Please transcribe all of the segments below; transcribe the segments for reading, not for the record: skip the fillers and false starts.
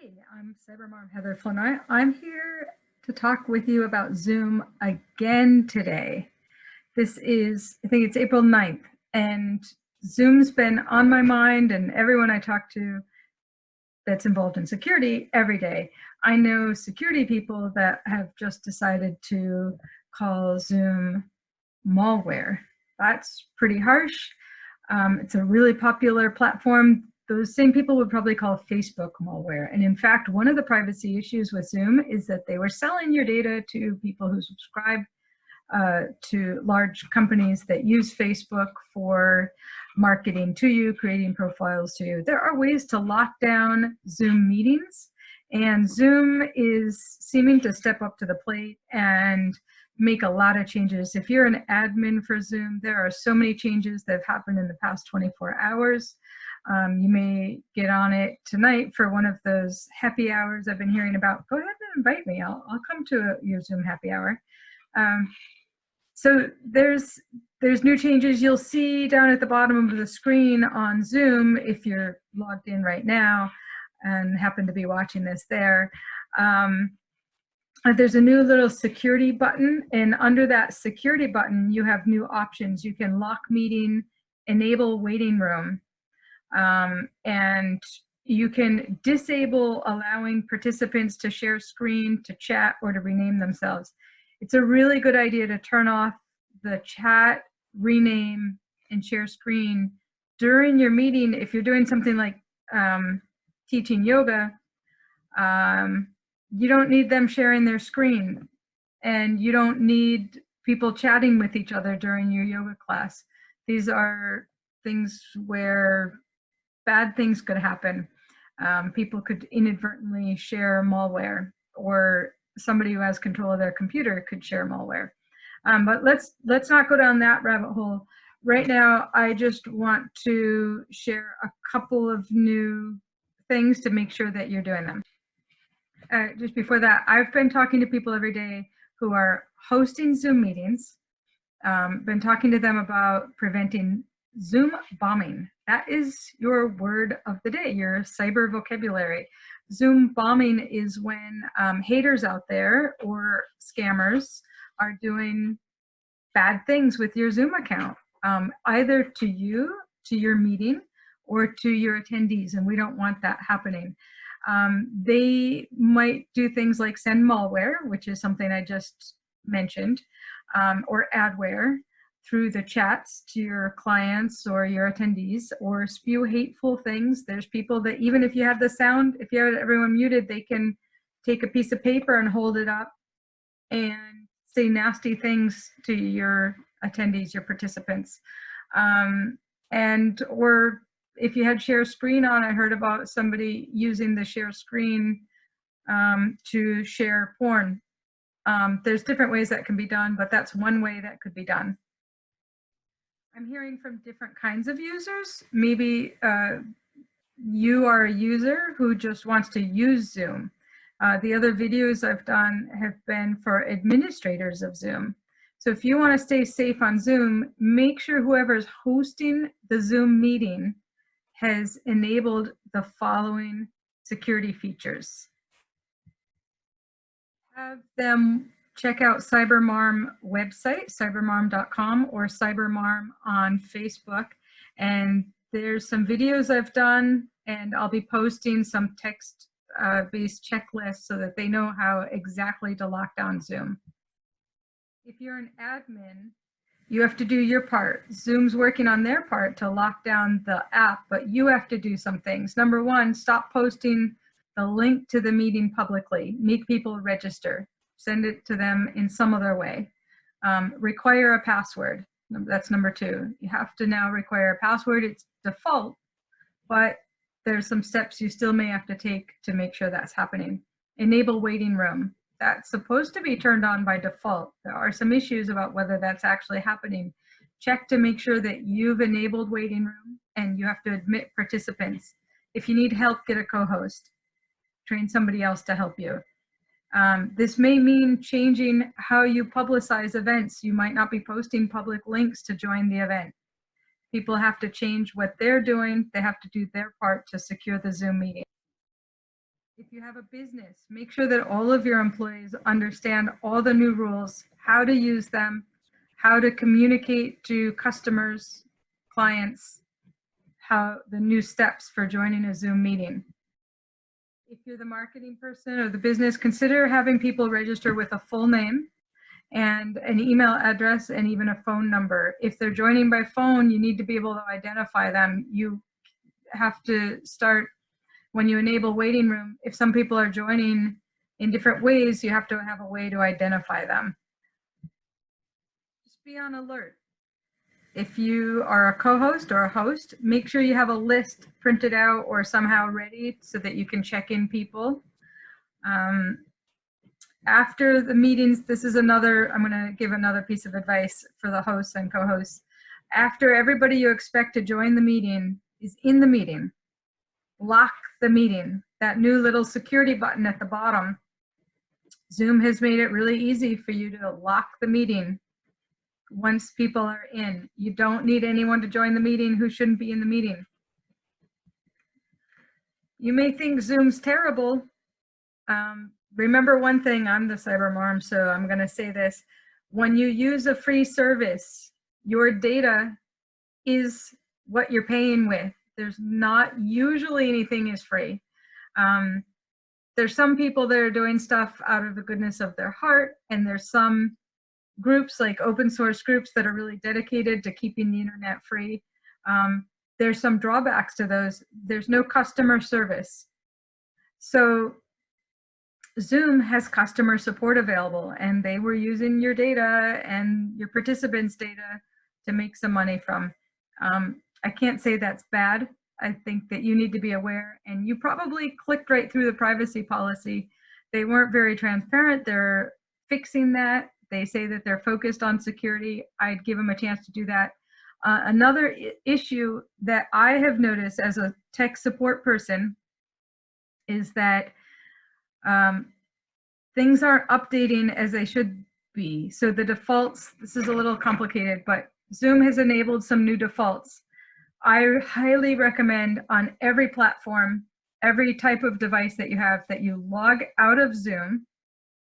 Hey, I'm Cybermom Heather Flynn. I'm here to talk with you about Zoom again today. This is, I think it's April 9th, and Zoom's been on my mind and everyone I talk to that's involved in security every day. I know security people that have just decided to call Zoom malware. That's pretty harsh. It's a really popular platform. Those same people would probably call Facebook malware. And in fact, one of the privacy issues with Zoom is that they were selling your data to people who subscribe to large companies that use Facebook for marketing to you, creating profiles to you. There are ways to lock down Zoom meetings, and Zoom is seeming to step up to the plate and make a lot of changes. If you're an admin for Zoom, there are so many changes that have happened in the past 24 hours. You may get on it tonight for one of those happy hours I've been hearing about. Go ahead and invite me. I'll come to your Zoom happy hour. So there's new changes you'll see down at the bottom of the screen on Zoom if you're logged in right now and happen to be watching this there. There's a new little security button, and under that security button you have new options. You can lock meeting, enable waiting room, and you can disable allowing participants to share screen, to chat, or to rename themselves. It's a really good idea to turn off the chat, rename, and share screen during your meeting. If you're doing something like teaching yoga, you don't need them sharing their screen, and you don't need people chatting with each other during your yoga class. These are things where bad things could happen. People could inadvertently share malware, or somebody who has control of their computer could share malware. But let's not go down that rabbit hole. Right now, I just want to share a couple of new things to make sure that you're doing them. Just before that, I've been talking to people every day who are hosting Zoom meetings, been talking to them about preventing Zoom bombing. That is your word of the day, your cyber vocabulary. Zoom bombing is when haters out there or scammers are doing bad things with your Zoom account, either to you, to your meeting, or to your attendees, and we don't want that happening. They might do things like send malware, which is something I just mentioned, or adware through the chats to your clients or your attendees, or spew hateful things. There's people that, even if you have the sound, if you have everyone muted, they can take a piece of paper and hold it up and say nasty things to your attendees, your participants. Or if you had share screen on, I heard about somebody using the share screen to share porn. There's different ways that can be done, but that's one way that could be done. I'm hearing from different kinds of users. Maybe you are a user who just wants to use Zoom. The other videos I've done have been for administrators of Zoom. So if you want to stay safe on Zoom, make sure whoever's hosting the Zoom meeting has enabled the following security features. Have them check out Cybermarm website, cybermarm.com, or Cybermarm on Facebook. And there's some videos I've done, and I'll be posting some text-based checklists so that they know how exactly to lock down Zoom. If you're an admin, you have to do your part. Zoom's working on their part to lock down the app, but you have to do some things. Number one, stop posting the link to the meeting publicly. Make people register. Send it to them in some other way. Require a password. That's number two. You have to now require a password. It's default, but there's some steps you still may have to take to make sure that's happening. Enable waiting room. That's supposed to be turned on by default. There are some issues about whether that's actually happening. Check to make sure that you've enabled waiting room, and you have to admit participants. If you need help, get a co-host. Train somebody else to help you. This may mean changing how you publicize events. You might not be posting public links to join the event. People have to change what they're doing. They have to do their part to secure the Zoom meeting. If you have a business, make sure that all of your employees understand all the new rules, how to use them, how to communicate to customers, clients, how the new steps for joining a Zoom meeting. If you're the marketing person or the business, consider having people register with a full name and an email address and even a phone number. If they're joining by phone, you need to be able to identify them. You have to start, when you enable waiting room, if some people are joining in different ways, you have to have a way to identify them. Just be on alert. If you are a co-host or a host, make sure you have a list printed out or somehow ready so that you can check in people. After the meetings, this is another, I'm going to give another piece of advice for the hosts and co-hosts. After everybody you expect to join the meeting is in the meeting, lock the meeting. That new little security button at the bottom, Zoom has made it really easy for you to lock the meeting once people are in. You don't need anyone to join the meeting who shouldn't be in the meeting. You may think Zoom's terrible. Remember one thing, I'm the cyber mom, so I'm going to say this. When you use a free service, your data is what you're paying with. There's not usually anything is free. There's some people that are doing stuff out of the goodness of their heart, and there's some groups like open source groups that are really dedicated to keeping the internet free. There's some drawbacks to those. There's no customer service. So Zoom has customer support available, and they were using your data and your participants' data to make some money from. I can't say that's bad. I think that you need to be aware, and you probably clicked right through the privacy policy. They weren't very transparent. They're fixing that. They say that they're focused on security. I'd give them a chance to do that. Another issue that I have noticed as a tech support person is that things aren't updating as they should be. So the defaults, this is a little complicated, but Zoom has enabled some new defaults. I highly recommend on every platform, every type of device that you have, that you log out of Zoom.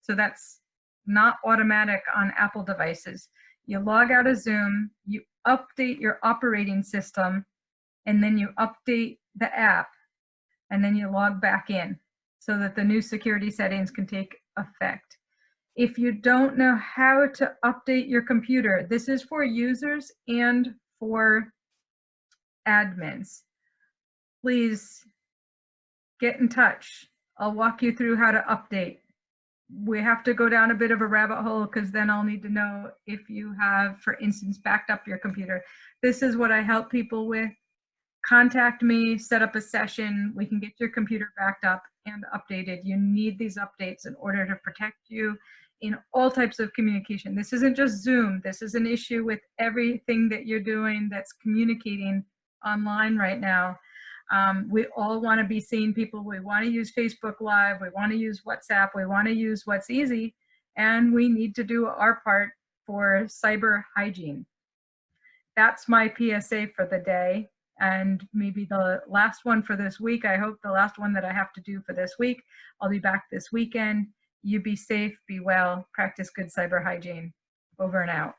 So that's not automatic on Apple devices. You log out of Zoom, you update your operating system, and then you update the app, and then you log back in so that the new security settings can take effect. If you don't know how to update your computer, this is for users and for admins. Please get in touch. I'll walk you through how to update. We have to go down a bit of a rabbit hole because then I'll need to know if you have, for instance, backed up your computer. This is what I help people with. Contact me, set up a session. We can get your computer backed up and updated. You need these updates in order to protect you in all types of communication. This isn't just Zoom. This is an issue with everything that you're doing that's communicating online right now. We all want to be seeing people. We want to use Facebook Live. We want to use WhatsApp. We want to use what's easy. And we need to do our part for cyber hygiene. That's my PSA for the day. And maybe the last one for this week. I hope the last one that I have to do for this week. I'll be back this weekend. You be safe, be well, practice good cyber hygiene. Over and out.